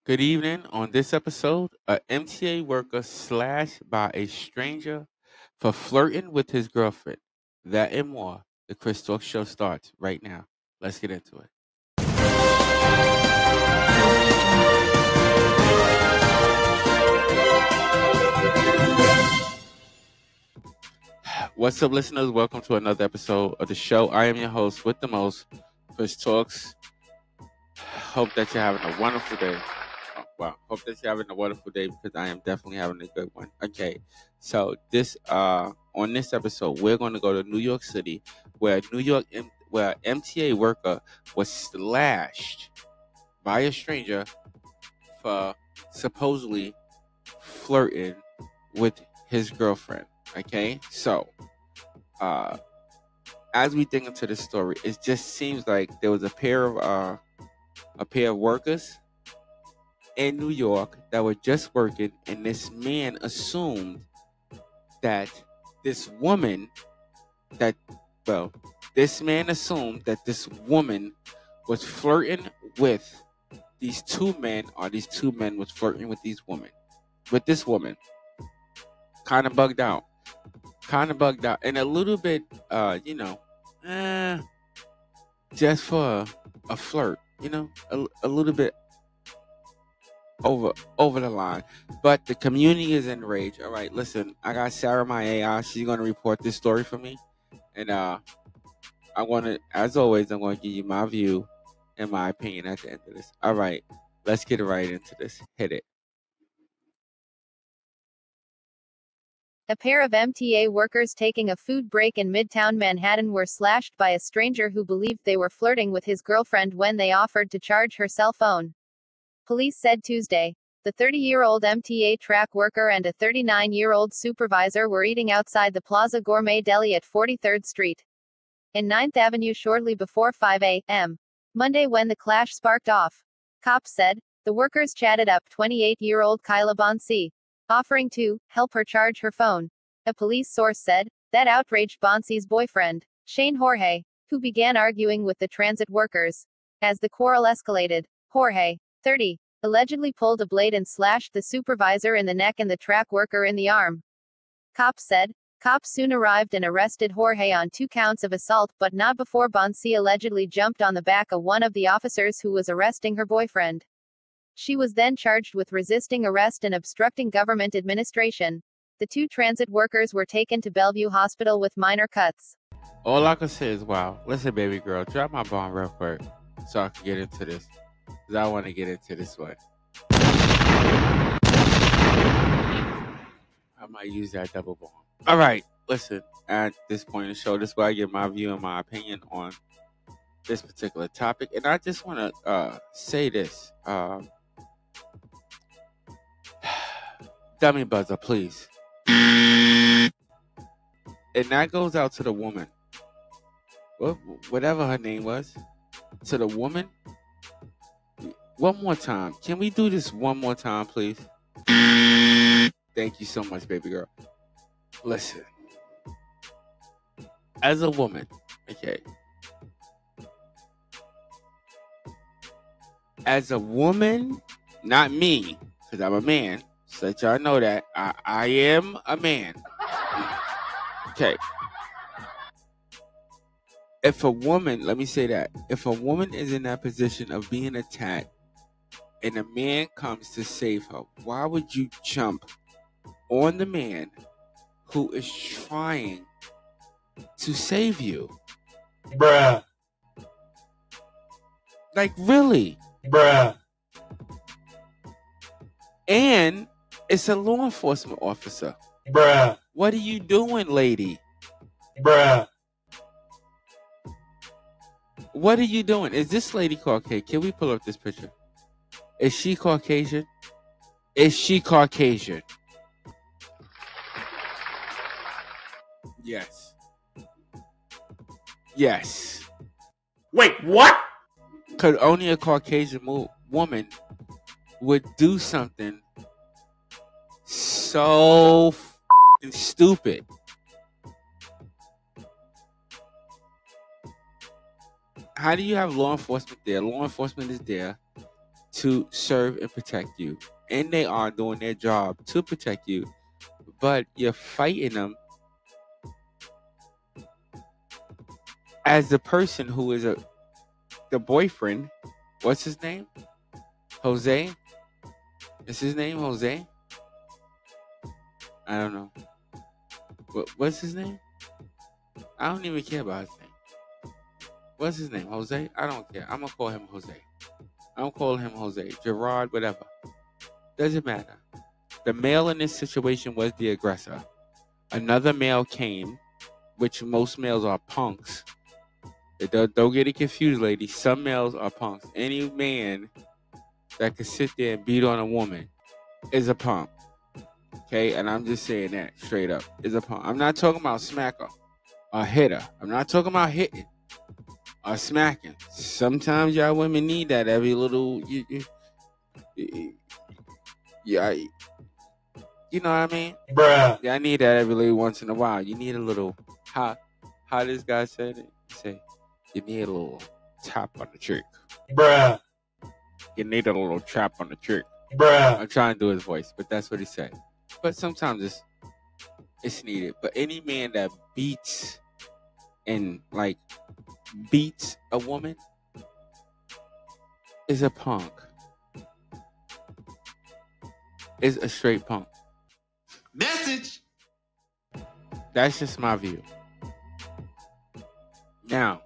Good evening. On this episode, a MTA worker slashed by a stranger for flirting with his girlfriend. That and more. The Chris Talk Show starts right now. Let's get into it. What's up, listeners? Welcome to another episode of the show. I am your host with the most, Chris Talks. Hope that you're having a wonderful day. Hope that you're having a wonderful day because I am definitely having a good one. Okay, so on this episode, we're going to go to New York City, where where an MTA worker was slashed by a stranger for supposedly flirting with his girlfriend. Okay, so as we dig into the story, it just seems like there was a pair of workers in New York that were just working, and this man assumed that this woman this man assumed that this woman was flirting with these two men, or these two men was flirting with this woman. Kind of bugged out, and a little bit, just for a flirt, a little bit over the line. But the community is enraged. All right, listen, I got Sarah, my AI. She's gonna report this story for me, and as always, I'm gonna give you my view and my opinion at the end of this. All right, let's get right into this. Hit it. A pair of MTA workers taking a food break in Midtown Manhattan were slashed by a stranger who believed they were flirting with his girlfriend when they offered to charge her cell phone. Police said Tuesday. The 30-year-old MTA track worker and a 39-year-old supervisor were eating outside the Plaza Gourmet Deli at 43rd Street and 9th Avenue shortly before 5 a.m. Monday when the clash sparked off. Cops said the workers chatted up 28-year-old Kyla Bonsi, offering to help her charge her phone. A police source said that outraged Bonsi's boyfriend, Shane Jorge, who began arguing with the transit workers. As the quarrel escalated, Jorge, 30, allegedly pulled a blade and slashed the supervisor in the neck and the track worker in the arm. Cops said cops soon arrived and arrested Jorge on 2 counts of assault, but not before Bonsi allegedly jumped on the back of one of the officers who was arresting her boyfriend. She was then charged with resisting arrest and obstructing government administration. The 2 transit workers were taken to Bellevue Hospital with minor cuts. All I can say is, wow. Listen, baby girl, drop my bomb real quick so I can get into this. Because I want to get into this one. I might use that double bomb. All right, listen. At this point in the show, this is where I give my view and my opinion on this particular topic. And I just want to say this. Dummy buzzer, please. And that goes out to the woman. Whatever her name was. To the woman. One more time. Can we do this one more time, please? Thank you so much, baby girl. Listen. As a woman, okay. As a woman, not me, because I'm a man. So that y'all know that I am a man. Okay. If a woman, let me say that, if a woman is in that position of being attacked and a man comes to save her, why would you jump on the man who is trying to save you? Bruh. Like, really? Bruh. And it's a law enforcement officer. Bruh. What are you doing, lady? Bruh. What are you doing? Is this lady Caucasian? Can we pull up this picture? Is she Caucasian? Is she Caucasian? Yes. Yes. Wait, what? Because only a Caucasian woman would do something so stupid. How do you have law enforcement there? Law enforcement is there. to serve and protect you. And they are doing their job to protect you. But you're fighting them as the person who is the boyfriend. What's his name? Jose? Is his name Jose? I don't know. What's his name? I don't even care about his name. What's his name? Jose? I don't care. I'm going to call him Jose. I'm calling him Jose. Gerard, whatever. Doesn't matter. The male in this situation was the aggressor. Another male came, which most males are punks. Don't get it confused, ladies. Some males are punks. Any man that can sit there and beat on a woman is a punk. Okay? And I'm just saying that straight up. Is a punk. I'm not talking about smacker or hitter. I'm not talking about hitting or smacking. Sometimes y'all women need that every little... Yeah, you know what I mean? Bruh. Yeah, I need that every little once in a while. You need a little... How this guy said it? He said, you need a little tap on the cheek. Bruh. You need a little tap on the cheek. Bruh. I'm trying to do his voice, but that's what he said. But sometimes it's needed. But any man that beats a woman is a punk. Is a straight punk. Message. That's just my view. Now,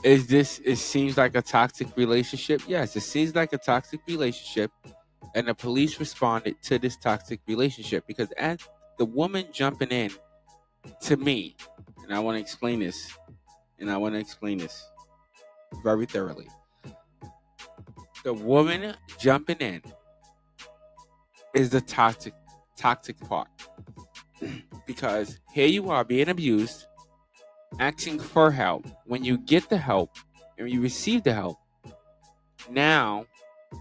it seems like a toxic relationship? Yes, it seems like a toxic relationship, and the police responded to this toxic relationship because as the woman jumping in to me, and I want to explain this very thoroughly. The woman jumping in is the toxic part. Because here you are being abused, asking for help. When you get the help and you receive the help, now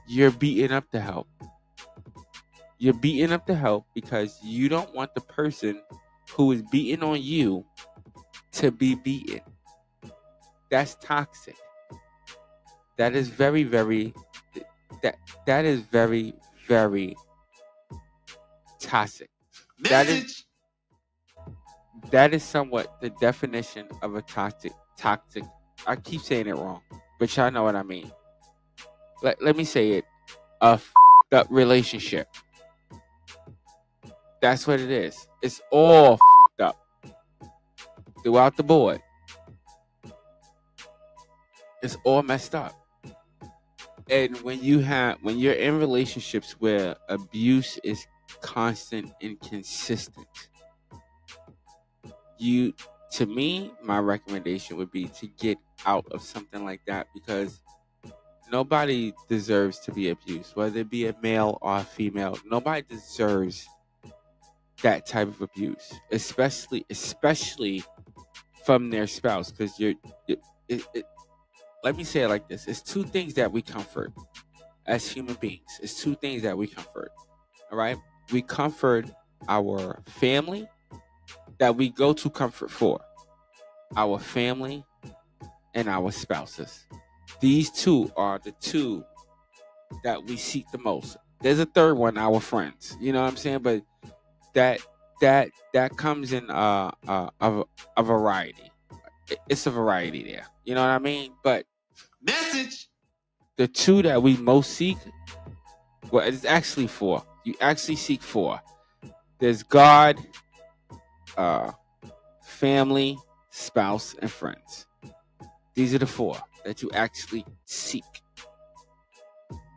you're beating up the help. You're beating up the help because you don't want the person who is beating on you to be beaten. That's toxic. That is very, very that is very, very toxic. That is somewhat the definition of a toxic. I keep saying it wrong, but y'all know what I mean. Let me say it. A f***ed up relationship. That's what it is. It's all f***ed up throughout the board. It's all messed up. And when you're in relationships where abuse is constant and consistent, to me, my recommendation would be to get out of something like that because nobody deserves to be abused, whether it be a male or a female. Nobody deserves that type of abuse, especially from their spouse. Because let me say it like this: it's two things that we comfort as human beings. It's two things that we comfort. All right, we comfort our family that we go to comfort for, our family and our spouses. These two are the two that we seek the most. There's a third one, our friends. You know what I'm saying? But that comes in a variety. It's a variety there. You know what I mean? But Message. The two that we most seek, well, it's actually four. You actually seek four. There's God, family, spouse, and friends. These are the four that you actually seek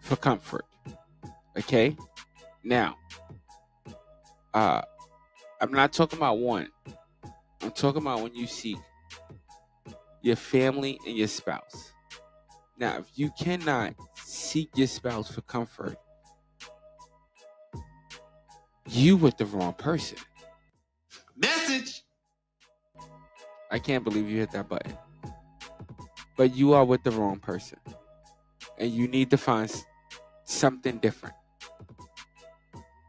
for comfort. Okay? Now, I'm not talking about one. I'm talking about when you seek your family and your spouse. Now, if you cannot seek your spouse for comfort, you with the wrong person. Message. I can't believe you hit that button. But you are with the wrong person. And you need to find something different.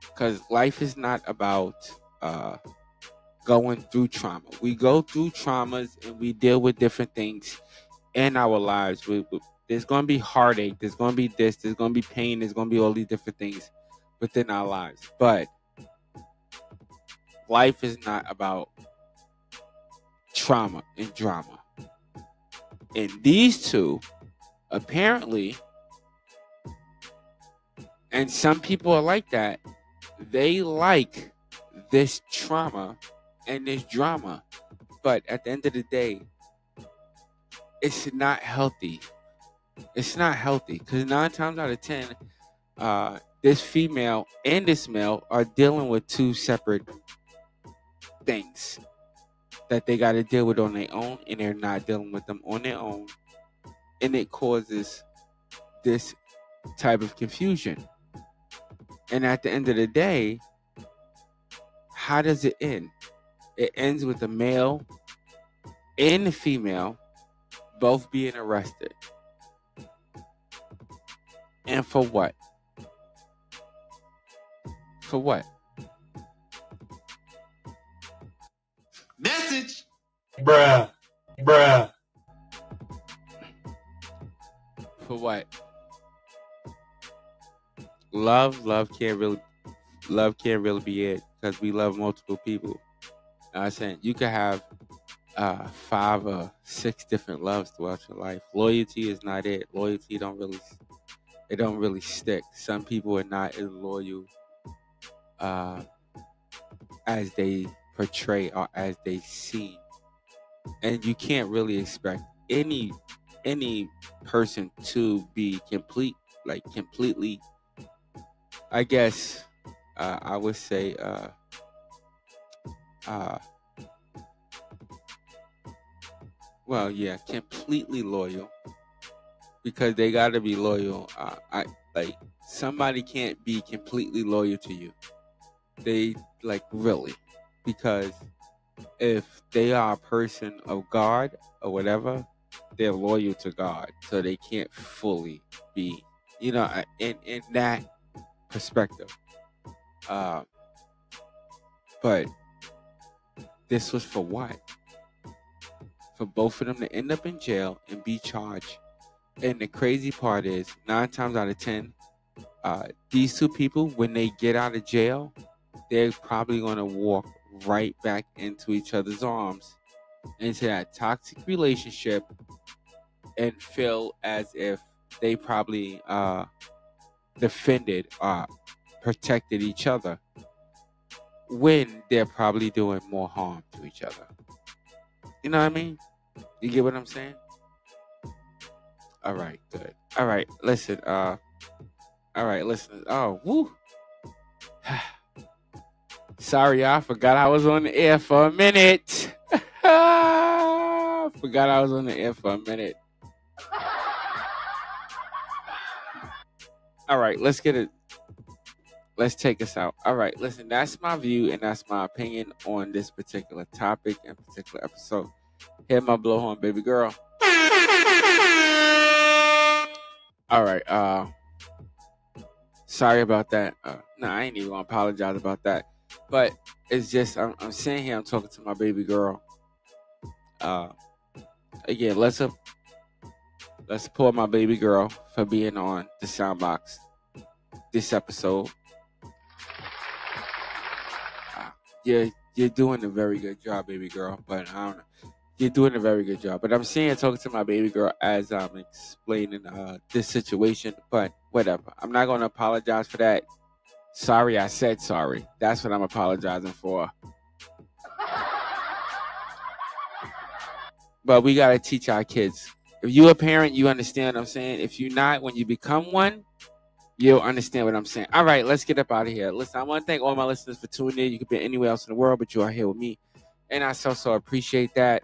Because life is not about going through trauma. We go through traumas and we deal with different things in our lives. There's going to be heartache. There's going to be this. There's going to be pain. There's going to be all these different things within our lives. But life is not about trauma and drama. And these two, apparently, and some people are like that, they like this trauma and this drama. But at the end of the day, it's not healthy. It's not healthy because 9 times out of 10, this female and this male are dealing with two separate things that they got to deal with on their own, and they're not dealing with them on their own, and it causes this type of confusion. And at the end of the day, how does it end? It ends with the male and the female both being arrested. And for what? For what? Message. Bruh. For what? Love can't really be it because we love multiple people. I'm saying you could have 5 or 6 different loves throughout your life. Loyalty is not it. Loyalty don't really stick. Some people are not as loyal as they portray or as they seem, and you can't really expect any person to be completely. I guess I would say completely loyal, because they got to be loyal. Somebody can't be completely loyal to you. They really, because if they are a person of God or whatever, they're loyal to God, so they can't fully be, in that perspective. But this was for what? For both of them to end up in jail and be charged. And the crazy part is, 9 times out of 10, these two people, when they get out of jail, they're probably going to walk right back into each other's arms, into that toxic relationship, and feel as if they probably defended or protected each other, when they're probably doing more harm to each other. You know what I mean? You get what I'm saying? All right, good. All right, listen. Oh, woo. Sorry, I forgot I was on the air for a minute. Forgot I was on the air for a minute. All right, let's get it. Let's take us out. All right, listen, that's my view and that's my opinion on this particular topic and particular episode. Hit my blowhorn, baby girl. All right, sorry about that. No, I ain't even gonna apologize about that. But it's just I'm sitting here, I'm talking to my baby girl. Again, let's applaud my baby girl for being on the Soundbox this episode. You're doing a very good job, baby girl. But I don't know. You're doing a very good job. But I'm sitting here talking to my baby girl as I'm explaining this situation. But whatever. I'm not going to apologize for that. Sorry, I said sorry. That's what I'm apologizing for. But we got to teach our kids. If you're a parent, you understand what I'm saying. If you're not, when you become one, you'll understand what I'm saying. All right, let's get up out of here. Listen, I want to thank all my listeners for tuning in. You could be anywhere else in the world, but you are here with me. And I so appreciate that.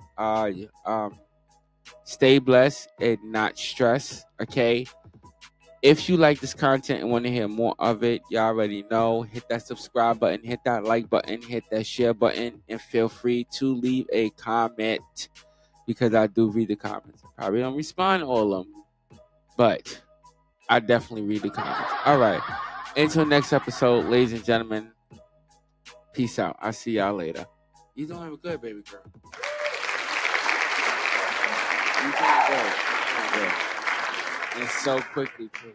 Stay blessed and not stressed, okay? If you like this content and want to hear more of it, you already know. Hit that subscribe button, hit that like button, hit that share button, and feel free to leave a comment, because I do read the comments. I probably don't respond to all of them, but I definitely read the comments. All right. Until next episode, ladies and gentlemen, peace out. I'll see y'all later. You doing good, baby girl. You doing good. And so quickly, too.